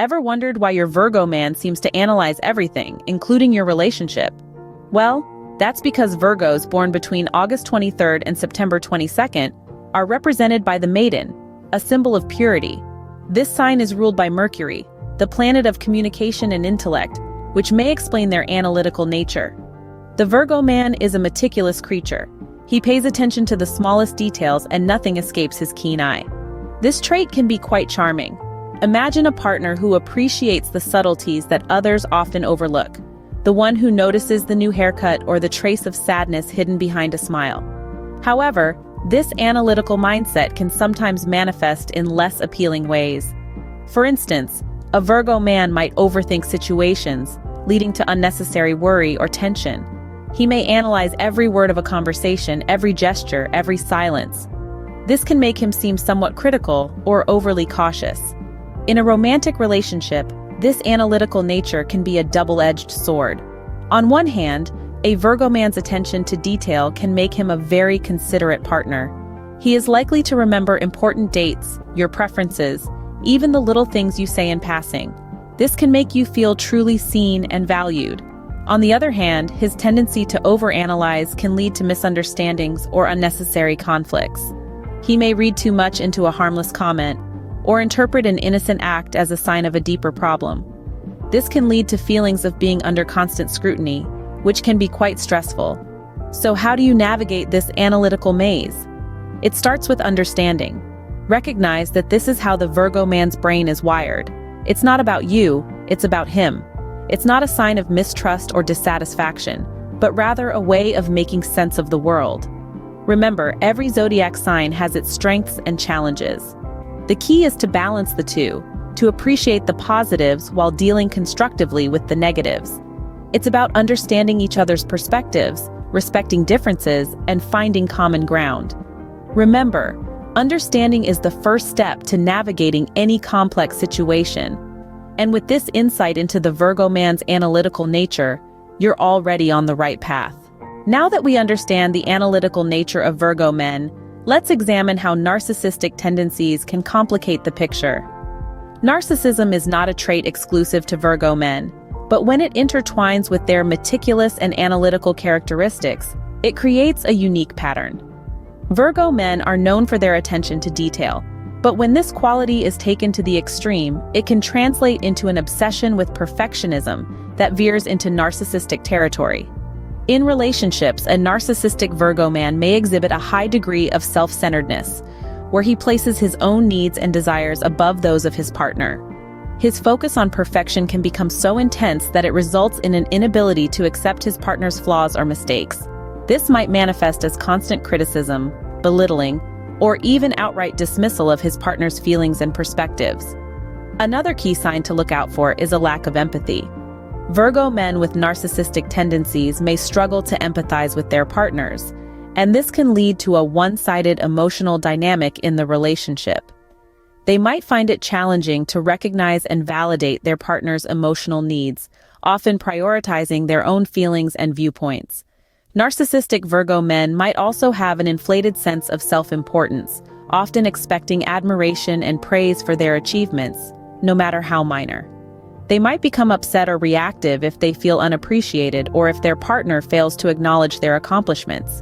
Ever wondered why your Virgo man seems to analyze everything, including your relationship? Well, that's because Virgos born between August 23rd and September 22nd are represented by the maiden, a symbol of purity. This sign is ruled by Mercury, the planet of communication and intellect, which may explain their analytical nature. The Virgo man is a meticulous creature. He pays attention to the smallest details and nothing escapes his keen eye. This trait can be quite charming. Imagine a partner who appreciates the subtleties that others often overlook, the one who notices the new haircut or the trace of sadness hidden behind a smile. However, this analytical mindset can sometimes manifest in less appealing ways. For instance, a Virgo man might overthink situations, leading to unnecessary worry or tension. He may analyze every word of a conversation, every gesture, every silence. This can make him seem somewhat critical or overly cautious. In a romantic relationship, this analytical nature can be a double-edged sword. On one hand, a Virgo man's attention to detail can make him a very considerate partner. He is likely to remember important dates, your preferences, even the little things you say in passing. This can make you feel truly seen and valued. On the other hand, his tendency to overanalyze can lead to misunderstandings or unnecessary conflicts. He may read too much into a harmless comment, or interpret an innocent act as a sign of a deeper problem. This can lead to feelings of being under constant scrutiny, which can be quite stressful. So how do you navigate this analytical maze? It starts with understanding. Recognize that this is how the Virgo man's brain is wired. It's not about you, it's about him. It's not a sign of mistrust or dissatisfaction, but rather a way of making sense of the world. Remember, every zodiac sign has its strengths and challenges. The key is to balance the two, to appreciate the positives while dealing constructively with the negatives. It's about understanding each other's perspectives, respecting differences, and finding common ground. Remember, understanding is the first step to navigating any complex situation. And with this insight into the Virgo man's analytical nature, you're already on the right path. Now that we understand the analytical nature of Virgo men, let's examine how narcissistic tendencies can complicate the picture. Narcissism is not a trait exclusive to Virgo men, but when it intertwines with their meticulous and analytical characteristics, it creates a unique pattern. Virgo men are known for their attention to detail, but when this quality is taken to the extreme, it can translate into an obsession with perfectionism that veers into narcissistic territory. In relationships, a narcissistic Virgo man may exhibit a high degree of self-centeredness, where he places his own needs and desires above those of his partner. His focus on perfection can become so intense that it results in an inability to accept his partner's flaws or mistakes. This might manifest as constant criticism, belittling, or even outright dismissal of his partner's feelings and perspectives. Another key sign to look out for is a lack of empathy. Virgo men with narcissistic tendencies may struggle to empathize with their partners, and this can lead to a one-sided emotional dynamic in the relationship. They might find it challenging to recognize and validate their partner's emotional needs, often prioritizing their own feelings and viewpoints. Narcissistic Virgo men might also have an inflated sense of self-importance, often expecting admiration and praise for their achievements, no matter how minor. They might become upset or reactive if they feel unappreciated or if their partner fails to acknowledge their accomplishments.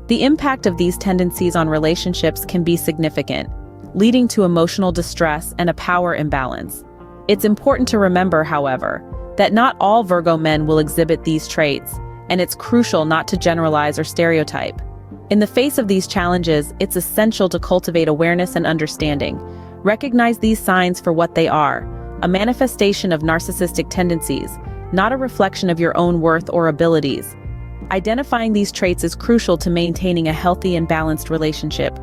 The impact of these tendencies on relationships can be significant, leading to emotional distress and a power imbalance. It's important to remember, however, that not all Virgo men will exhibit these traits, and it's crucial not to generalize or stereotype. In the face of these challenges, it's essential to cultivate awareness and understanding. Recognize these signs for what they are: a manifestation of narcissistic tendencies, not a reflection of your own worth or abilities. Identifying these traits is crucial to maintaining a healthy and balanced relationship.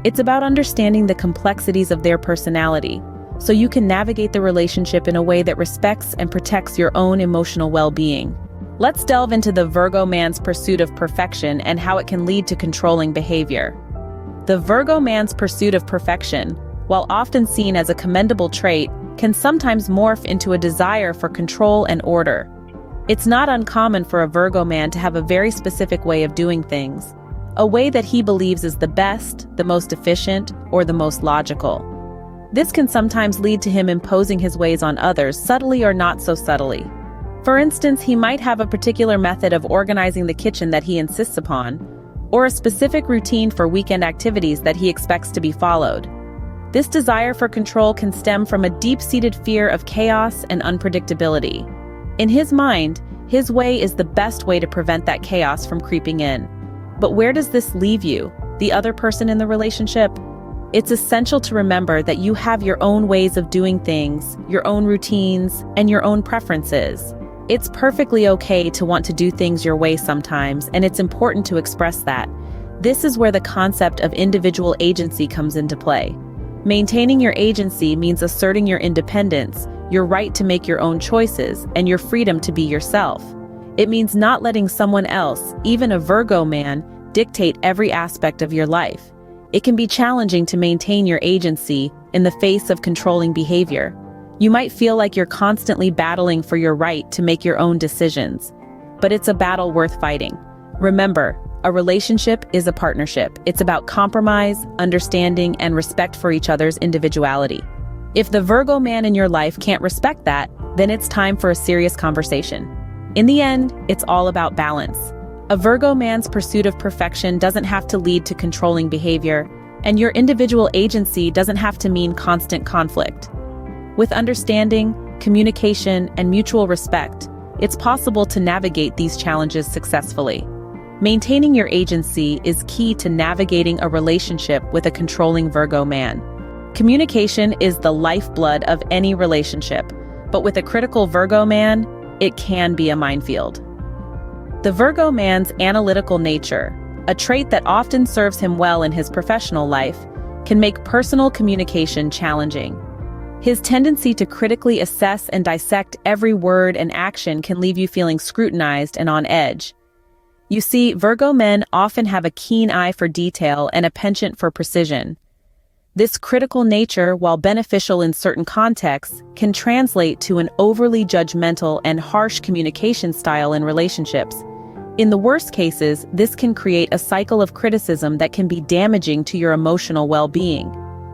It's about understanding the complexities of their personality, so you can navigate the relationship in a way that respects and protects your own emotional well-being. Let's delve into the Virgo man's pursuit of perfection and how it can lead to controlling behavior. The Virgo man's pursuit of perfection, while often seen as a commendable trait, can sometimes morph into a desire for control and order. It's not uncommon for a Virgo man to have a very specific way of doing things, a way that he believes is the best, the most efficient, or the most logical. This can sometimes lead to him imposing his ways on others, subtly or not so subtly. For instance, he might have a particular method of organizing the kitchen that he insists upon, or a specific routine for weekend activities that he expects to be followed. This desire for control can stem from a deep-seated fear of chaos and unpredictability. In his mind, his way is the best way to prevent that chaos from creeping in. But where does this leave you, the other person in the relationship? It's essential to remember that you have your own ways of doing things, your own routines, and your own preferences. It's perfectly okay to want to do things your way sometimes, and it's important to express that. This is where the concept of individual agency comes into play. Maintaining your agency means asserting your independence, your right to make your own choices, and your freedom to be yourself. It means not letting someone else, even a Virgo man, dictate every aspect of your life. It can be challenging to maintain your agency in the face of controlling behavior. You might feel like you're constantly battling for your right to make your own decisions, but it's a battle worth fighting. Remember, a relationship is a partnership. It's about compromise, understanding, and respect for each other's individuality. If the Virgo man in your life can't respect that, then it's time for a serious conversation. In the end, it's all about balance. A Virgo man's pursuit of perfection doesn't have to lead to controlling behavior, and your individual agency doesn't have to mean constant conflict. With understanding, communication, and mutual respect, it's possible to navigate these challenges successfully. Maintaining your agency is key to navigating a relationship with a controlling Virgo man. Communication is the lifeblood of any relationship, but with a critical Virgo man, it can be a minefield. The Virgo man's analytical nature, a trait that often serves him well in his professional life, can make personal communication challenging. His tendency to critically assess and dissect every word and action can leave you feeling scrutinized and on edge. You see, Virgo men often have a keen eye for detail and a penchant for precision. This critical nature, while beneficial in certain contexts, can translate to an overly judgmental and harsh communication style in relationships. In the worst cases, this can create a cycle of criticism that can be damaging to your emotional well-being.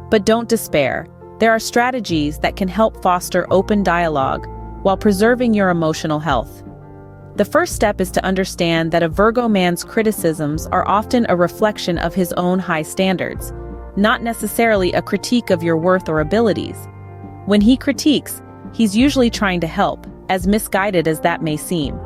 But don't despair. There are strategies that can help foster open dialogue while preserving your emotional health. The first step is to understand that a Virgo man's criticisms are often a reflection of his own high standards, not necessarily a critique of your worth or abilities. When he critiques, he's usually trying to help, as misguided as that may seem.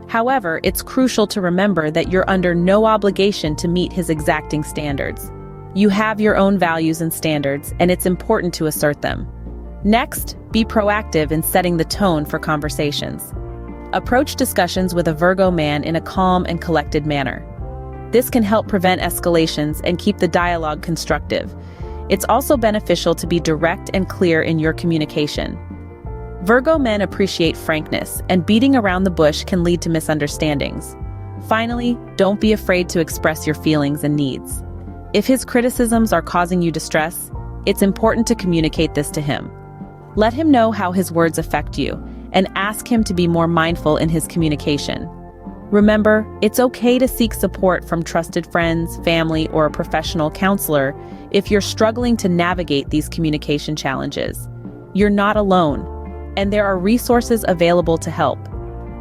However, it's crucial to remember that you're under no obligation to meet his exacting standards. You have your own values and standards, and it's important to assert them. Next, be proactive in setting the tone for conversations. Approach discussions with a Virgo man in a calm and collected manner. This can help prevent escalations and keep the dialogue constructive. It's also beneficial to be direct and clear in your communication. Virgo men appreciate frankness, and beating around the bush can lead to misunderstandings. Finally, don't be afraid to express your feelings and needs. If his criticisms are causing you distress, it's important to communicate this to him. Let him know how his words affect you, and ask him to be more mindful in his communication. Remember, it's okay to seek support from trusted friends, family, or a professional counselor if you're struggling to navigate these communication challenges. You're not alone, and there are resources available to help.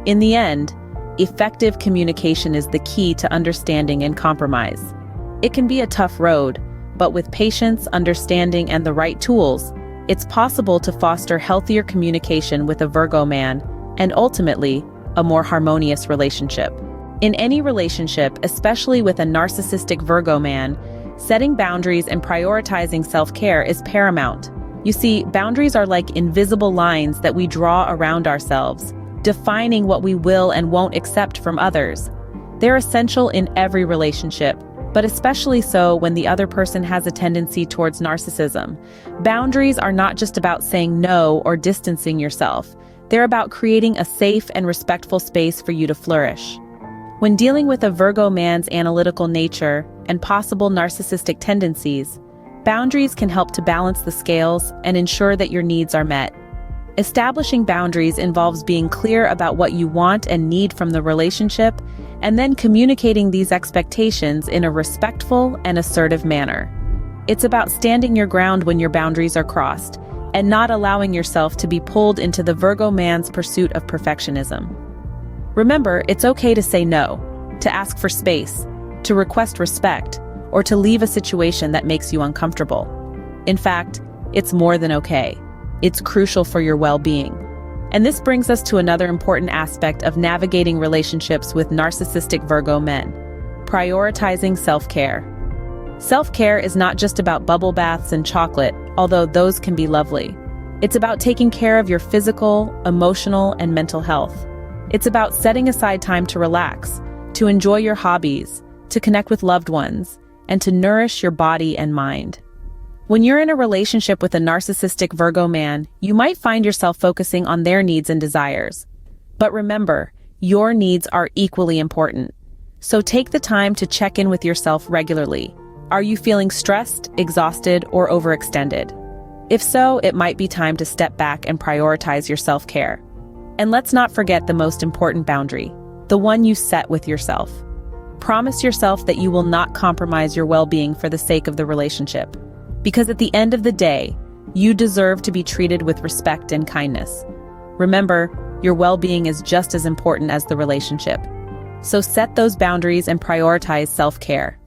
In the end, effective communication is the key to understanding and compromise. It can be a tough road, but with patience, understanding, and the right tools, it's possible to foster healthier communication with a Virgo man, and ultimately, a more harmonious relationship. In any relationship, especially with a narcissistic Virgo man, setting boundaries and prioritizing self-care is paramount. You see, boundaries are like invisible lines that we draw around ourselves, defining what we will and won't accept from others. They're essential in every relationship, but especially so when the other person has a tendency towards narcissism. Boundaries are not just about saying no or distancing yourself. They're about creating a safe and respectful space for you to flourish. When dealing with a Virgo man's analytical nature and possible narcissistic tendencies, boundaries can help to balance the scales and ensure that your needs are met. Establishing boundaries involves being clear about what you want and need from the relationship, and then communicating these expectations in a respectful and assertive manner. It's about standing your ground when your boundaries are crossed, and not allowing yourself to be pulled into the Virgo man's pursuit of perfectionism. Remember, it's okay to say no, to ask for space, to request respect, or to leave a situation that makes you uncomfortable. In fact, it's more than okay. It's crucial for your well-being. And this brings us to another important aspect of navigating relationships with narcissistic Virgo men: prioritizing self-care. Self-care is not just about bubble baths and chocolate, although those can be lovely. It's about taking care of your physical, emotional, and mental health. It's about setting aside time to relax, to enjoy your hobbies, to connect with loved ones, and to nourish your body and mind. When you're in a relationship with a narcissistic Virgo man, you might find yourself focusing on their needs and desires. But remember, your needs are equally important. So take the time to check in with yourself regularly. Are you feeling stressed, exhausted, or overextended? If so, it might be time to step back and prioritize your self-care. And let's not forget the most important boundary, the one you set with yourself. Promise yourself that you will not compromise your well-being for the sake of the relationship. Because at the end of the day, you deserve to be treated with respect and kindness. Remember, your well-being is just as important as the relationship. So set those boundaries and prioritize self-care.